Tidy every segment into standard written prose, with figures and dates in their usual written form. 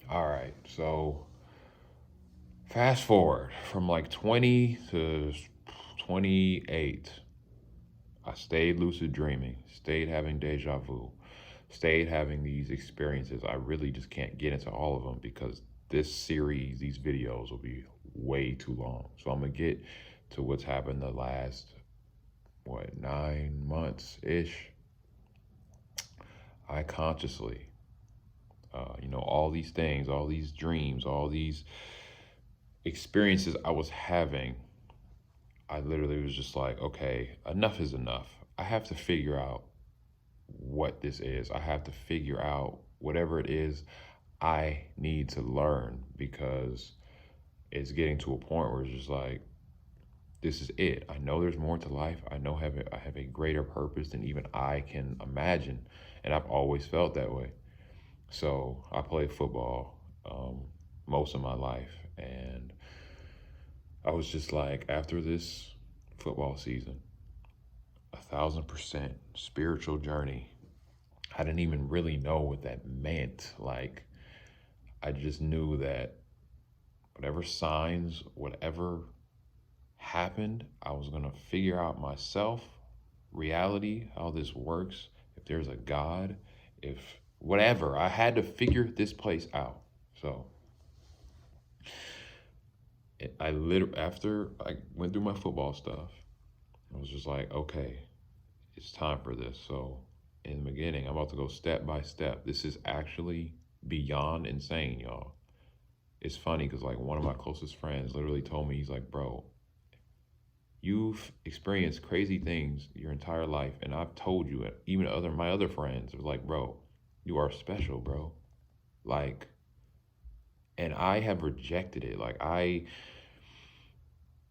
All right, so fast forward from like 20 to 28. I stayed lucid dreaming, stayed having deja vu, stayed having these experiences. I really just can't get into all of them because this series, these videos will be way too long. So I'm gonna get to what's happened the last, what, 9 months ish. I consciously, all these things, all these dreams, all these experiences I was having, I literally was just like, okay, enough is enough. I have to figure out what this is. I have to figure out whatever it is I need to learn because it's getting to a point where it's just like, this is it. I know there's more to life. I have a greater purpose than even I can imagine. And I've always felt that way. So I played football most of my life. And I was just like, after this football season, 1,000% spiritual journey. I didn't even really know what that meant. Like, I just knew that whatever signs, whatever happened, I was going to figure out myself, reality, how this works, if there's a God, if whatever. I had to figure this place out. So, I literally, after I went through my football stuff, I was just like, okay, it's time for this. So, in the beginning, I'm about to go step by step. This is actually beyond insane, y'all. It's funny because, like, one of my closest friends literally told me, he's like, bro, you've experienced crazy things your entire life, and I've told you it. Even my other friends were like, bro, you are special, bro. Like, and I have rejected it. Like, I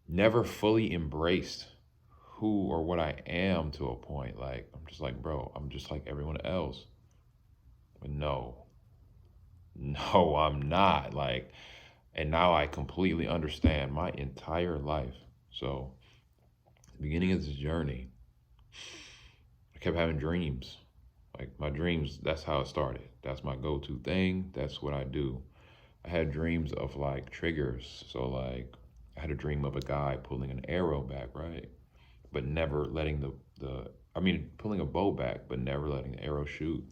never fully embraced who or what I am to a point. Like, I'm just like, bro, I'm just like everyone else. But no, no, I'm not. Like, and now I completely understand my entire life. So, the beginning of this journey, I kept having dreams. Like, my dreams, that's how it started. That's my go to thing. That's what I do. I had dreams of like triggers. So, like, I had a dream of a guy pulling an arrow back, right? But never letting pulling a bow back, but never letting the arrow shoot.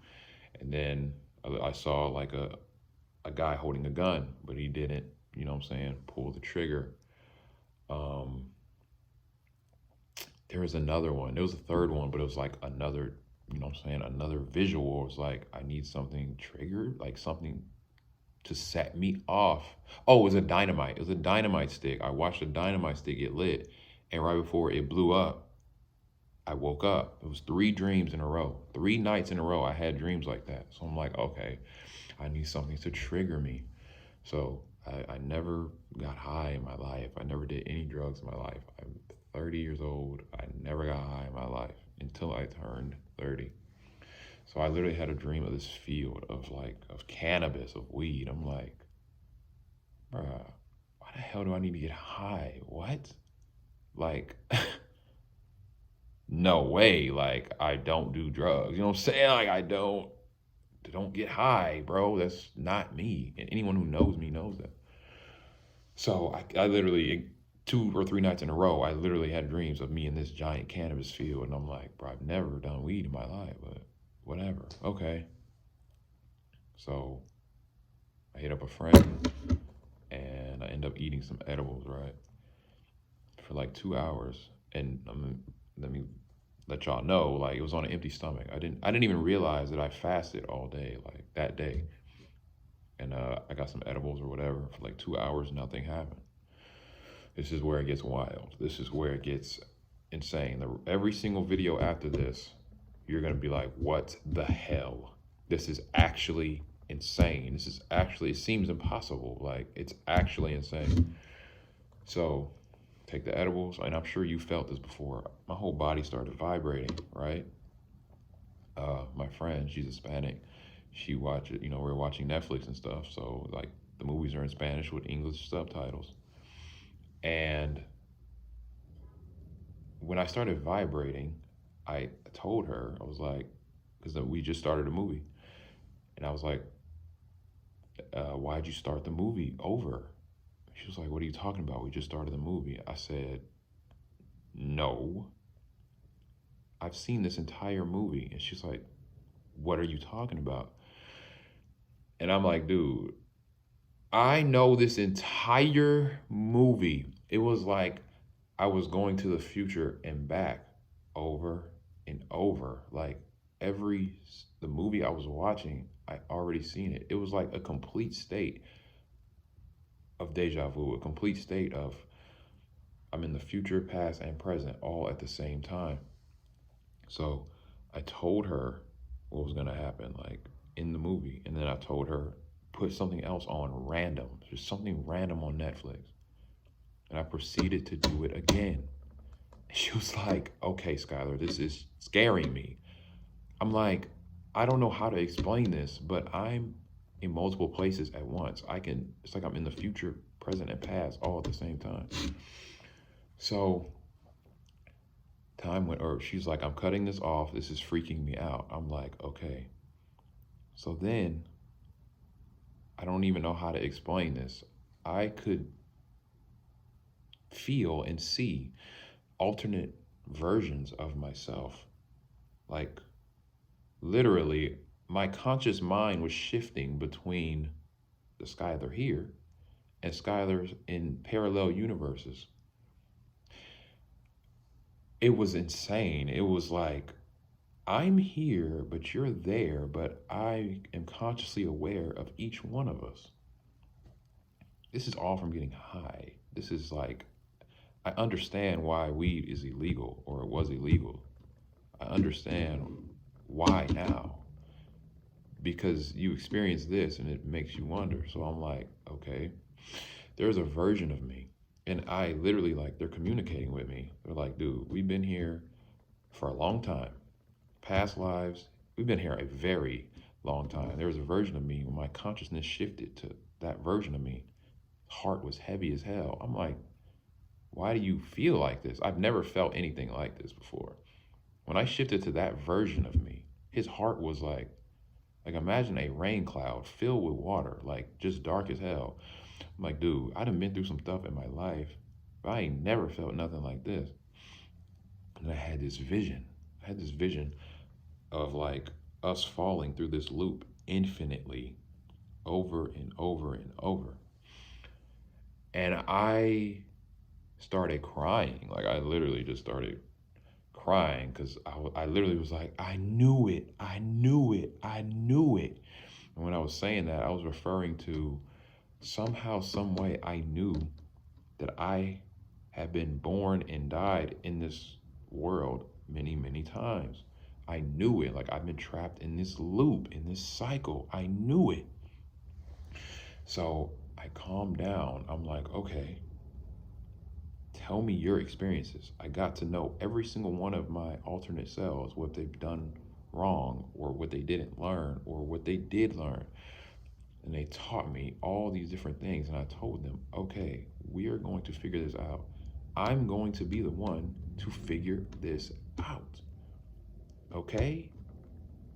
And then I saw like a guy holding a gun, but he didn't, pull the trigger. Um, there was another one. There was a third one, but it was like another, another visual. It was like, I need something triggered, like something to set me off. Oh, it was a dynamite. It was a dynamite stick. I watched a dynamite stick get lit, and right before it blew up, I woke up. It was 3 dreams in a row. 3 nights in a row, I had dreams like that. So I'm like, okay, I need something to trigger me. So I never got high in my life. I never did any drugs in my life. I'm 30 years old. I never got high in my life until I turned 30. So I literally had a dream of this field of cannabis, of weed. I'm like, bruh, why the hell do I need to get high? What? Like, no way. Like, I don't do drugs. You know what I'm saying? Like, I don't get high, bro. That's not me. And anyone who knows me knows that. So I literally 2 or 3 nights in a row, I literally had dreams of me in this giant cannabis field, and I'm like, bro, I've never done weed in my life, but whatever. Okay. So I hit up a friend, and I end up eating some edibles, right, for like 2 hours, and let me let y'all know, like, it was on an empty stomach. I didn't even realize that I fasted all day, like that day, and I got some edibles or whatever for like 2 hours. Nothing happened. This is where it gets wild. This is where it gets insane. Every single video after this, you're gonna be like, what the hell? This is actually insane. This is actually, it seems impossible. Like, it's actually insane. So take the edibles, and I'm sure you felt this before. My whole body started vibrating, right? My friend, she's Hispanic. She watches, we are watching Netflix and stuff. So, like, the movies are in Spanish with English subtitles. And when I started vibrating, I told her, I was like, because we just started a movie, and I was like, why'd you start the movie over? She was like, what are you talking about? We just started the movie. I said, no, I've seen this entire movie. And she's like, what are you talking about? And I'm like, dude, I know this entire movie. It was like I was going to the future and back over and over. Like the movie I was watching, I already seen it. It was like a complete state of deja vu, a complete state of I'm in the future, past, and present all at the same time. So I told her what was gonna happen, like in the movie, and then I told her put something else on random, just something random on Netflix, and I proceeded to do it again. She was like, "Okay, Skylar, this is scaring me." I'm like, I don't know how to explain this, but I'm in multiple places at once. It's like I'm in the future, present, and past all at the same time. So time went, or she's like, I'm cutting this off. This is freaking me out. I'm like, okay. So then I don't even know how to explain this. I could feel and see alternate versions of myself. Like literally, my conscious mind was shifting between the Skylar here and Skylar's in parallel universes. It was insane. It was like, I'm here, but you're there, but I am consciously aware of each one of us. This is all from getting high. This is like, I understand why weed is illegal or it was illegal. I understand why now. Because you experience this and it makes you wonder. So I'm like, okay, there's a version of me. And I literally, like, they're communicating with me. They're like, dude, we've been here for a long time. Past lives, we've been here a very long time. There was a version of me when my consciousness shifted to that version of me. Heart was heavy as hell. I'm like, why do you feel like this? I've never felt anything like this before. When I shifted to that version of me, his heart was like imagine a rain cloud filled with water, like just dark as hell. I'm like, dude, I done been through some stuff in my life, but I ain't never felt nothing like this. And I had this vision. I had this vision of like us falling through this loop infinitely over and over and over. And I started crying. Like I literally just started crying because I literally was like, I knew it. I knew it. I knew it. And when I was saying that, I was referring to somehow, some way I knew that I had been born and died in this world many, many times. I knew it. Like I've been trapped in this loop, in this cycle. I knew it. So I calmed down. I'm like, okay, tell me your experiences. I got to know every single one of my alternate selves, what they've done wrong or what they didn't learn or what they did learn. And they taught me all these different things. And I told them, okay, we are going to figure this out. I'm going to be the one to figure this out. Okay?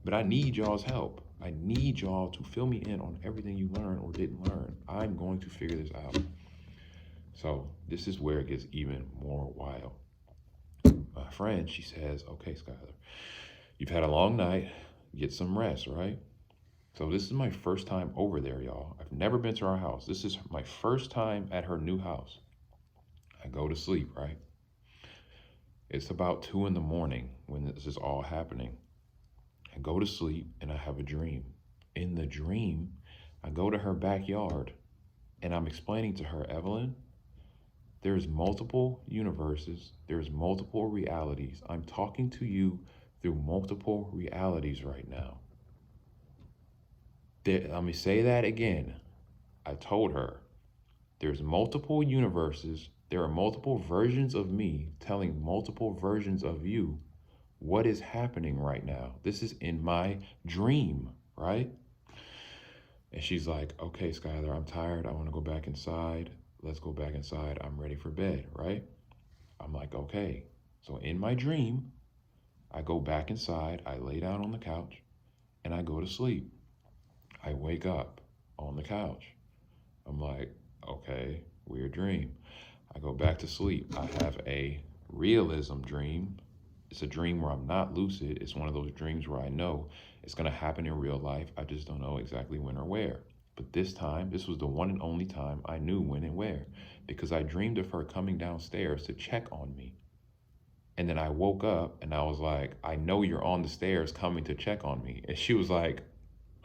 But I need y'all's help. I need y'all to fill me in on everything you learned or didn't learn. I'm going to figure this out. So this is where it gets even more wild. My friend, she says, okay, Skylar, you've had a long night. Get some rest, right? So this is my first time over there, y'all. I've never been to our house. This is my first time at her new house. I go to sleep, right? It's about 2 a.m. when this is all happening. I go to sleep and I have a dream. In the dream, I go to her backyard and I'm explaining to her, Evelyn, there's multiple universes. There's multiple realities. I'm talking to you through multiple realities right now. Let me say that again. I told her, there's multiple universes. There are multiple versions of me telling multiple versions of you what is happening right now. This is in my dream, right? And she's like, okay, Skylar, I'm tired. I want to go back inside. Let's go back inside. I'm ready for bed, right? I'm like, okay. So in my dream, I go back inside. I lay down on the couch and I go to sleep. I wake up. on the couch. I'm like, okay, weird dream. I go back to sleep. I have a realism dream. It's a dream where I'm not lucid. It's one of those dreams where I know it's going to happen in real life. I just don't know exactly when or where. But this time, this was the one and only time I knew when and where, because I dreamed of her coming downstairs to check on me. And then I woke up and I was like, I know you're on the stairs coming to check on me. And she was like,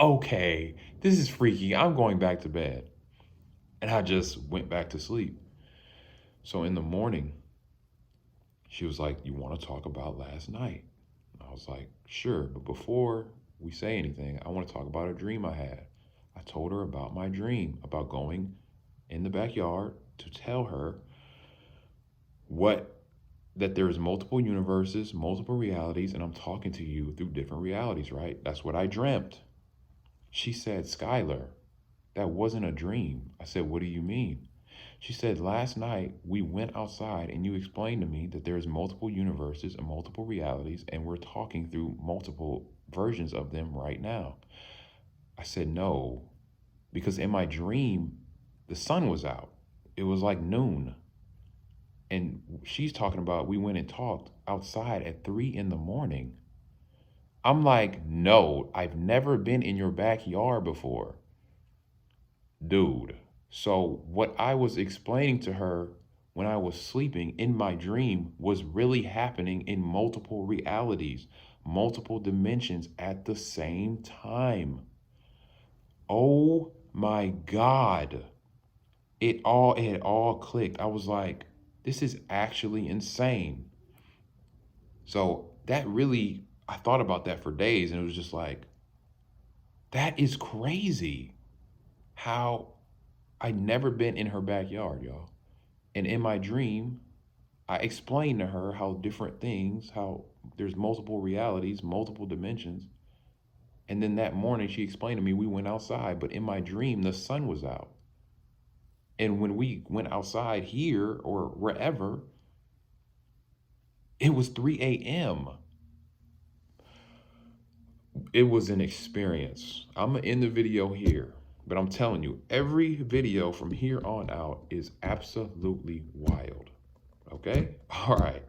okay, this is freaky. I'm going back to bed. And I just went back to sleep. So in the morning, she was like, you want to talk about last night? I was like, sure. But before we say anything, I want to talk about a dream I had. I told her about my dream about going in the backyard to tell her that there's multiple universes, multiple realities, and I'm talking to you through different realities, right? That's what I dreamt. She said, Skylar, that wasn't a dream. I said, what do you mean? She said, last night we went outside and you explained to me that there's multiple universes and multiple realities, and we're talking through multiple versions of them right now. I said, no, because in my dream, the sun was out. It was like noon. And she's talking about we went and talked outside at 3 a.m. I'm like, no, I've never been in your backyard before. Dude. So what I was explaining to her when I was sleeping in my dream was really happening in multiple realities, multiple dimensions at the same time. Oh my God. It had all clicked. I was like, this is actually insane. So that really, I thought about that for days, and it was just like, that is crazy how I'd never been in her backyard, y'all. And in my dream, I explained to her how different things, how there's multiple realities, multiple dimensions. And then that morning she explained to me we went outside, but in my dream, the sun was out. And when we went outside here or wherever, it was 3 a.m. It was an experience. I'm gonna end the video here, but I'm telling you, every video from here on out is absolutely wild. Okay? All right.